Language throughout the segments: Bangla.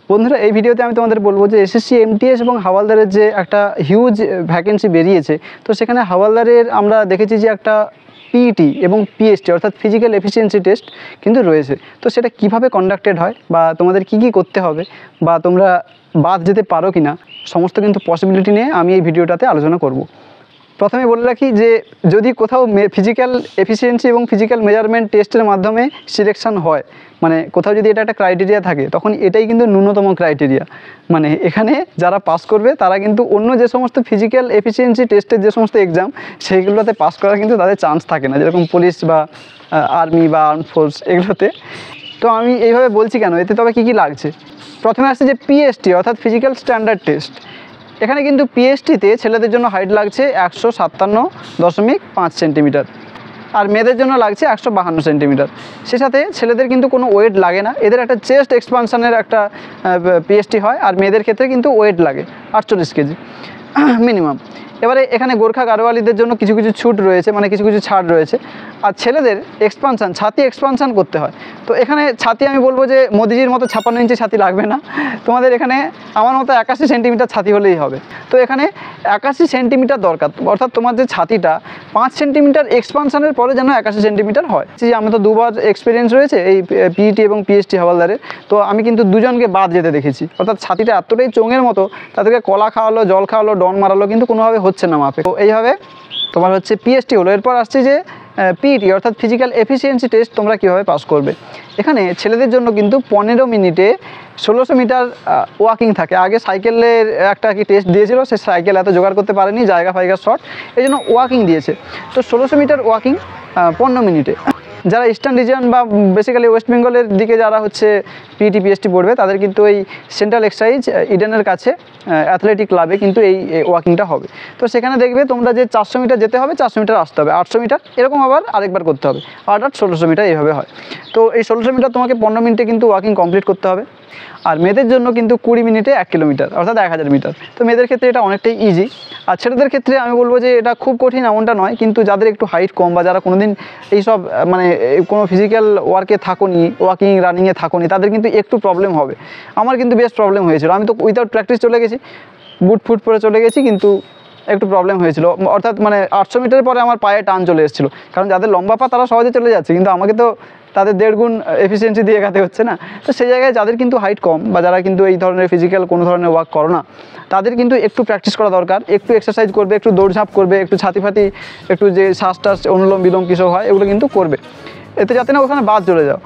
বন্ধুরা, এই ভিডিওতে আমি তোমাদের বলবো যে এসএসসি এমটিএস এবং হাওয়ালদারের যে একটা হিউজ ভ্যাকেন্সি বেরিয়েছে, তো সেখানে হাওয়ালদারের আমরা দেখেছি যে একটা পিইটি এবং পিএসটি অর্থাৎ ফিজিক্যাল এফিসিয়েন্সি টেস্ট কিন্তু রয়েছে। তো সেটা কিভাবে কন্ডাক্টেড হয় বা তোমাদের কি কি করতে হবে বা তোমরা বাদ যেতে পারো কি না, সমস্ত কিন্তু পসিবিলিটি নিয়ে আমি এই ভিডিওটাতে আলোচনা করব। প্রথমে বলে রাখি যে যদি কোথাও ফিজিক্যাল এফিসিয়েন্সি এবং ফিজিক্যাল মেজারমেন্ট টেস্টের মাধ্যমে সিলেকশন হয়, মানে কোথাও যদি এটা একটা ক্রাইটেরিয়া থাকে, তখন এটাই কিন্তু ন্যূনতম ক্রাইটেরিয়া। মানে এখানে যারা পাস করবে তারা কিন্তু অন্য যে সমস্ত ফিজিক্যাল এফিসিয়েন্সি টেস্টের যে সমস্ত এক্সাম, সেইগুলোতে পাস করার কিন্তু তাদের চান্স থাকে না, যেরকম পুলিশ বা আর্মি বা আর্ম ফোর্স এগুলোতে। তো আমি এইভাবে বলছি কেন, এতে তবে কী কী লাগছে। প্রথমে আসছে যে পিএসটি অর্থাৎ ফিজিক্যাল স্ট্যান্ডার্ড টেস্ট। এখানে কিন্তু পিএসটিতে ছেলেদের জন্য হাইট লাগছে 157.5 সেন্টিমিটার, আর মেয়েদের জন্য লাগছে 152 সেন্টিমিটার। সে সাথে ছেলেদের কিন্তু কোনো ওয়েট লাগে না, এদের একটা চেস্ট এক্সপানশানের একটা পিএসটি হয়, আর মেয়েদের ক্ষেত্রে কিন্তু ওয়েট লাগে 48 কেজি মিনিমাম। এবারে এখানে গোর্খা গাড়োয়ালিদের জন্য কিছু কিছু ছুট রয়েছে, মানে কিছু কিছু ছাড় রয়েছে। আর ছেলেদের এক্সপানশান, ছাতি এক্সপানশান করতে হয়। তো এখানে ছাতি আমি বলবো যে মোদিজির মতো 56 ইঞ্চি ছাতি লাগবে না, তোমাদের এখানে আমার মতো 81 সেন্টিমিটার ছাতি হলেই হবে। তো এখানে 81 সেন্টিমিটার দরকার, অর্থাৎ তোমার যে ছাতিটা 5 সেন্টিমিটার এক্সপানশানের পরে যেন 81 সেন্টিমিটার হয়। আমি তো দুবার এক্সপিরিয়েন্স রয়েছে এই পিইটি এবং পিএসটি হাওয়ালদারের, তো আমি কিন্তু দুজনকে বাদ যেতে দেখেছি। অর্থাৎ ছাতিটা এতটাই চোঙের মতো, তাদেরকে কলা খাওয়ালো, জল খাওয়ালো, ডন মারালো, কিন্তু কোনোভাবে হচ্ছে না মাপে। তো এইভাবে তোমার হচ্ছে পিএসটি হলো। এরপর আসছে যে পিইটি অর্থাৎ ফিজিক্যাল এফিসিয়েন্সি টেস্ট তোমরা কীভাবে পাস করবে। এখানে ছেলেদের জন্য কিন্তু 15 মিনিটে 1600 মিটার ওয়াকিং থাকে। আগে সাইকেলের একটা কি টেস্ট দিয়েছিল, সে সাইকেল এত জোগাড় করতে পারেনি, জায়গা ফাইগা শর্ট, এই জন্য ওয়াকিং দিয়েছে। তো 1600 মিটার ওয়াকিং 15 মিনিটে। যারা ইস্টার্ন রিজিয়ন বা বেসিক্যালি ওয়েস্ট বেঙ্গলের দিকে যারা হচ্ছে পিইটি পিএসটি পড়বে, তাদের কিন্তু এই সেন্ট্রাল এক্সারসাইজ ইডেনের কাছে অ্যাথলেটিক ক্লাবে কিন্তু এই ওয়াকিংটা হবে। তো সেখানে দেখবে তোমরা যে 400 মিটার যেতে হবে, 400 মিটার আসতে হবে, 800 মিটার এরকম আবার আরেকবার করতে হবে, 8 1600 মিটার এইভাবে হয়। তো এই 1600 মিটার তোমাকে 15 মিনিটে কিন্তু ওয়াকিং কমপ্লিট করতে হবে। আর মেয়েদের জন্য কিন্তু 20 মিনিটে 1 কিলোমিটার অর্থাৎ 1000 মিটার। তো মেয়েদের ক্ষেত্রে এটা অনেকটাই ইজি। আর ছেলেদের ক্ষেত্রে আমি বলবো যে এটা খুব কঠিন এমনটা নয়, কিন্তু যাদের একটু হাইট কম বা যারা কোনোদিন এইসব মানে কোনো ফিজিক্যাল ওয়ার্কে থাকোনি, ওয়াকিং রানিংয়ে থাকোনি, তাদের কিন্তু একটু প্রবলেম হবে। আমার কিন্তু বেশ প্রবলেম হয়েছিল, আমি তো উইদাউট প্র্যাকটিস চলে গেছি, বুট ফুট পরে চলে গেছি, কিন্তু একটু প্রবলেম হয়েছিল। অর্থাৎ মানে 800 মিটারের পরে আমার পায়ে টান চলে এসেছিলো, কারণ যাদের লম্বা পা তারা সহজে চলে যাচ্ছে, কিন্তু আমাকে তো তাদের 1.5 গুণ এফিসিয়েন্সি দিয়ে এগাতে হচ্ছে না। তো সেই জায়গায় যাদের কিন্তু হাইট কম বা যারা কিন্তু এই ধরনের ফিজিক্যাল কোনো ধরনের ওয়ার্ক করো না, তাদের কিন্তু একটু প্র্যাকটিস করা দরকার, একটু এক্সারসাইজ করবে, একটু দৌড়ঝাঁপ করবে, একটু ছাতি ফাতি, একটু যে শ্বাস টাস অনুলোম বিলোম কিছু হয় এগুলো কিন্তু করবে, এতে যাতে না ওখানে বাদ চলে যাও।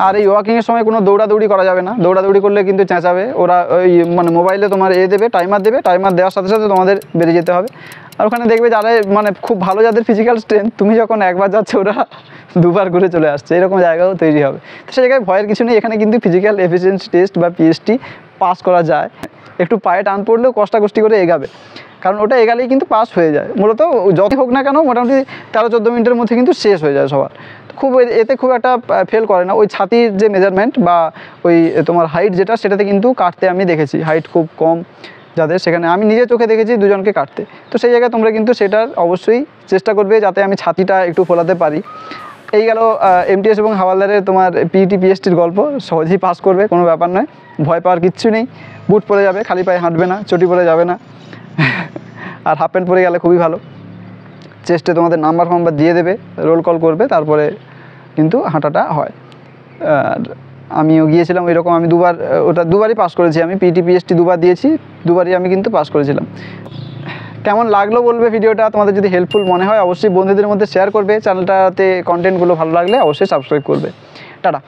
আর এই ওয়াকিংয়ের সময় কোনো দৌড়াদৌড়ি করা যাবে না, দৌড়াদৌড়ি করলে কিন্তু চেঁচাবে ওরা, ওই মানে মোবাইলে তোমার দেবে, টাইমার দেবে, টাইমার দেওয়ার সাথে সাথে তোমাদের বেরিয়ে যেতে হবে। আর ওখানে দেখবে যারা মানে খুব ভালো, যাদের ফিজিক্যাল স্ট্রেংথ, তুমি যখন একবার যাচ্ছে ওরা দুবার ঘুরে চলে আসছে, এরকম জায়গাও তৈরি হবে। তো সেই জায়গায় ভয়ের কিছু নেই, এখানে কিন্তু ফিজিক্যাল এফিসিয়েন্সি টেস্ট বা পিএসটি পাস করা যায়। একটু পায়ে টান পড়লেও কষ্টাকষ্টি করে এগাবে, কারণ ওটা এগালেই কিন্তু পাস হয়ে যায়। মূলত যতই হোক না কেন মোটামুটি 13-14 মিনিটের মধ্যে কিন্তু শেষ হয়ে যায় সবার। খুব এতে খুব একটা ফেল করে না। ওই ছাতির যে মেজারমেন্ট বা ওই তোমার হাইট যেটা, সেটাতে কিন্তু কাটতে আমি দেখেছি, হাইট খুব কম যাদের, সেখানে আমি নিজে চোখে দেখেছি দুজনকে কাটতে। তো সেই জায়গায় তোমরা কিন্তু সেটার অবশ্যই চেষ্টা করবে যাতে আমি ছাতিটা একটু ফোলাতে পারি। এই গেল এমটিএস এবং হাওয়ালদারের তোমার পিইটি পিএসটির গল্প। সহজেই পাস করবে, কোনো ব্যাপার নয়, ভয় পাওয়ার কিচ্ছু নেই। বুট পরে যাবে, খালি পায়ে হাঁটবে না, চটি পরে যাবে না, আর হাফ প্যান্ট পরে গেলে খুবই ভালো। চেস্টে তোমাদের নাম্বার ফাম্বার দিয়ে দেবে, রোল কল করবে, তারপরে কিন্তু হাঁটাটা হয়। আর আমিও গিয়েছিলাম ওইরকম, আমি দুবারই পাস করেছি। আমি পিইটি পিএসটি দুবার দিয়েছি, দুবারই আমি কিন্তু পাস করেছিলাম। কেমন লাগলো বলবে ভিডিওটা, তোমাদের যদি হেল্পফুল মনে হয় অবশ্যই বন্ধুদের মধ্যে শেয়ার করবে, চ্যানেলটাতে কন্টেন্টগুলো ভালো লাগলে অবশ্যই সাবস্ক্রাইব করবে। টাটা।